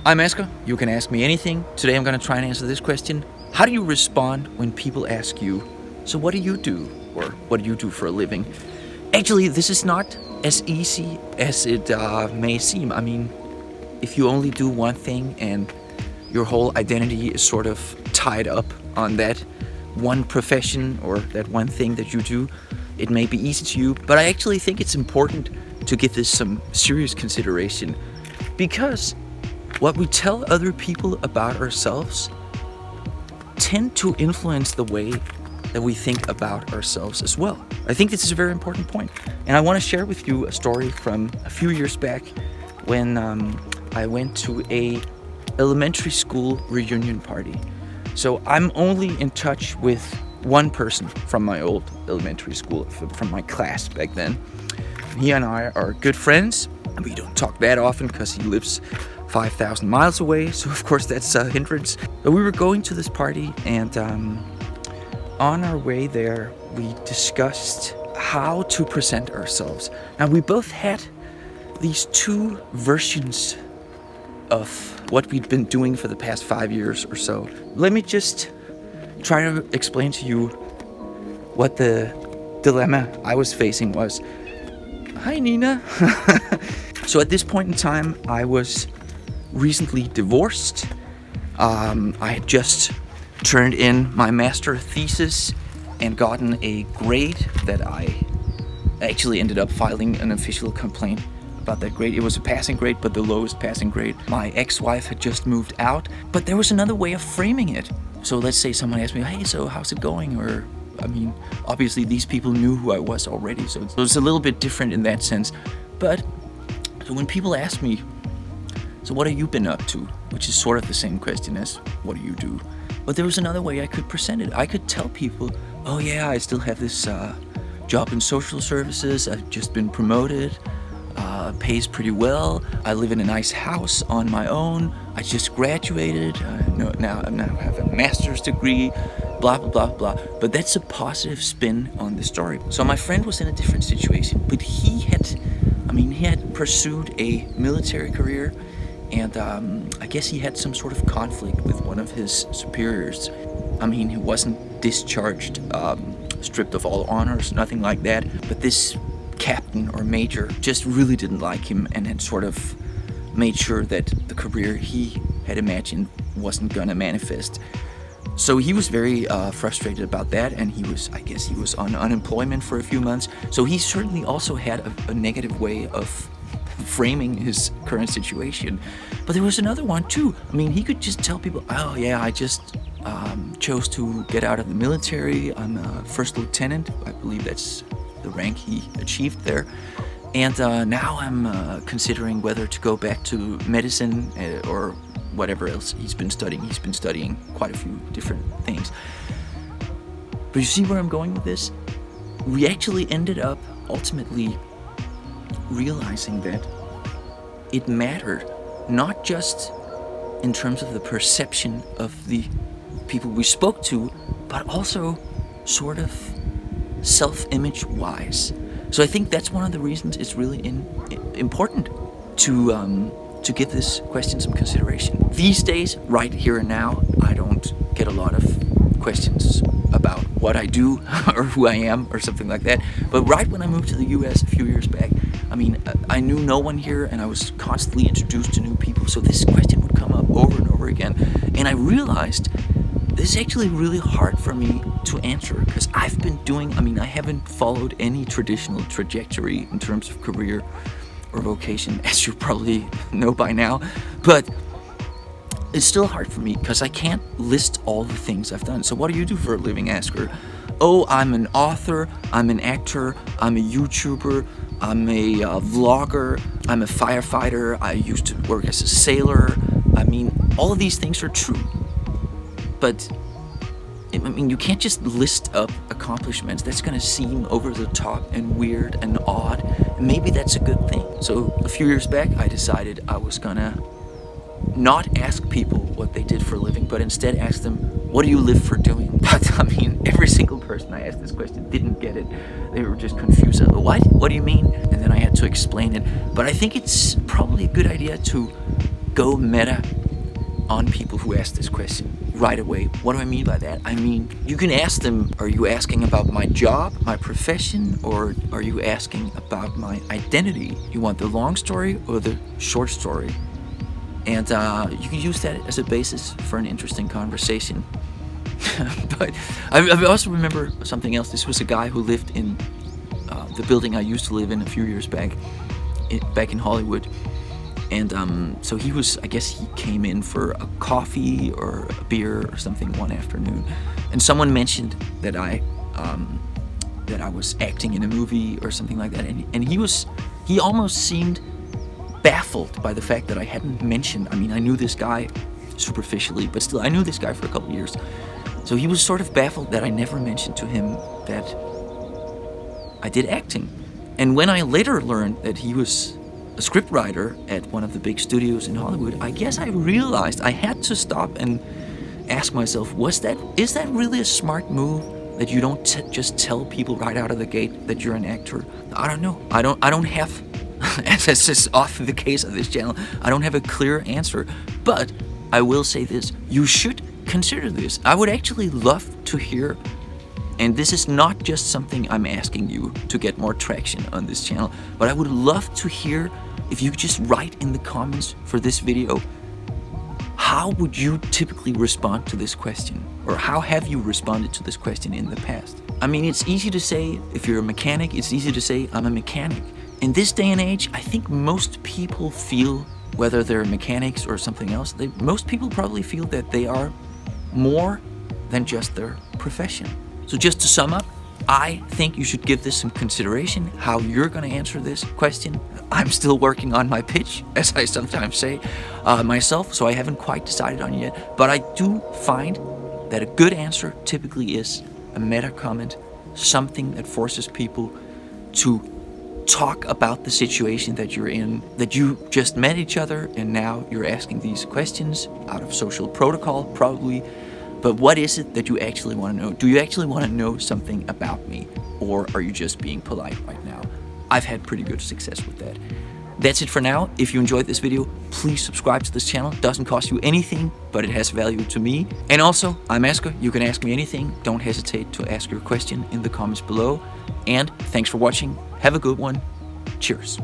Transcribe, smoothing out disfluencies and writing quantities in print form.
I'm Asger. You can ask me anything. Today I'm going to try and answer this question. How do you respond when people ask you, so what do you do? Or what do you do for a living? Actually, this is not as easy as it may seem. I mean, if you only do one thing and your whole identity is sort of tied up on that one profession or that one thing that you do, it may be easy to you. But I actually think it's important to give this some serious consideration, because what we tell other people about ourselves tend to influence the way that we think about ourselves as well. I think this is a very important point. And I want to share with you a story from a few years back when I went to a elementary school reunion party. So I'm only in touch with one person from my old elementary school, from my class back then. He and I are good friends, and we don't talk that often because he lives 5,000 miles away, so of course that's a hindrance. But we were going to this party, and on our way there, we discussed how to present ourselves. Now, we both had these two versions of what we'd been doing for the past 5 years or so. Let me just try to explain to you what the dilemma I was facing was. Hi, Nina. So at this point in time, I was recently divorced. I had just turned in my master thesis and gotten a grade that I actually ended up filing an official complaint about that grade. It was a passing grade, but the lowest passing grade. My ex-wife had just moved out, but there was another way of framing it. So let's say someone asked me, hey, so how's it going? Or, I mean, obviously these people knew who I was already, so it's a little bit different in that sense. But so when people ask me, so what have you been up to? Which is sort of the same question as what do you do? But there was another way I could present it. I could tell people, oh yeah, I still have this job in social services. I've just been promoted. Pays pretty well. I live in a nice house on my own. I just graduated. Now I have a master's degree. Blah, blah, blah, blah. But that's a positive spin on the story. So my friend was in a different situation, but he had pursued a military career. And I guess he had some sort of conflict with one of his superiors. I mean, he wasn't discharged, stripped of all honors, nothing like that. But this captain or major just really didn't like him and had sort of made sure that the career he had imagined wasn't gonna manifest. So he was very frustrated about that, and he was on unemployment for a few months. So he certainly also had a negative way of framing his current situation. But there was another one too. I mean, he could just tell people, oh yeah, I just chose to get out of the military. I'm a first lieutenant. I believe that's the rank he achieved there. And now I'm considering whether to go back to medicine or whatever else he's been studying. He's been studying quite a few different things. But you see where I'm going with this? We actually ended up ultimately realizing that it mattered, not just in terms of the perception of the people we spoke to, but also sort of self-image wise. So I think that's one of the reasons it's really important to give this question some consideration. These days, right here and now, I don't get a lot of questions about what I do or who I am or something like that. But right when I moved to the US a few years back, I mean, I knew no one here and I was constantly introduced to new people. So this question would come up over and over again. And I realized this is actually really hard for me to answer because I haven't followed any traditional trajectory in terms of career or vocation, as you probably know by now. But it's still hard for me because I can't list all the things I've done. So what do you do for a living, Asger? Oh, I'm an author, I'm an actor, I'm a YouTuber, I'm a vlogger, I'm a firefighter, I used to work as a sailor. I mean, all of these things are true. But you can't just list up accomplishments. That's going to seem over the top and weird and odd. And maybe that's a good thing. So a few years back, I decided I was going to not ask people what they did for a living, but instead ask them, what do you live for doing? But I mean, every single person I asked this question didn't get it. They were just confused. What? What do you mean? And then I had to explain it. But I think it's probably a good idea to go meta on people who ask this question right away. What do I mean by that? I mean, you can ask them, are you asking about my job, my profession, or are you asking about my identity? You want the long story or the short story? And you can use that as a basis for an interesting conversation. But I also remember something else. This was a guy who lived in the building I used to live in a few years back in Hollywood. And so he was, I guess he came in for a coffee or a beer or something one afternoon. And someone mentioned that I was acting in a movie or something like that. And he almost seemed baffled by the fact that I hadn't mentioned. I mean, I knew this guy superficially, but still, I knew this guy for a couple years. So he was sort of baffled that I never mentioned to him that I did acting. And when I later learned that he was a scriptwriter at one of the big studios in Hollywood, I guess I realized I had to stop and ask myself, is that really a smart move, that you don't just tell people right out of the gate that you're an actor? I don't know. I don't have, as is often the case of this channel, I don't have a clear answer. But I will say this, you should consider this. I would actually love to hear, and this is not just something I'm asking you to get more traction on this channel, but I would love to hear if you just write in the comments for this video, how would you typically respond to this question? Or how have you responded to this question in the past? I mean, it's easy to say, if you're a mechanic, it's easy to say, I'm a mechanic. In this day and age, I think most people feel, whether they're mechanics or something else, most people probably feel that they are more than just their profession. So just to sum up, I think you should give this some consideration, how you're going to answer this question. I'm still working on my pitch, as I sometimes say myself, so I haven't quite decided on it yet. But I do find that a good answer typically is a meta comment, something that forces people to talk about the situation that you're in, that you just met each other and now you're asking these questions out of social protocol, probably. But what is it that you actually want to know? Do you actually want to know something about me? Or are you just being polite right now? I've had pretty good success with that. That's it for now. If you enjoyed this video, please subscribe to this channel. It doesn't cost you anything, but it has value to me. And also, I'm Asger. You can ask me anything. Don't hesitate to ask your question in the comments below. And thanks for watching. Have a good one. Cheers.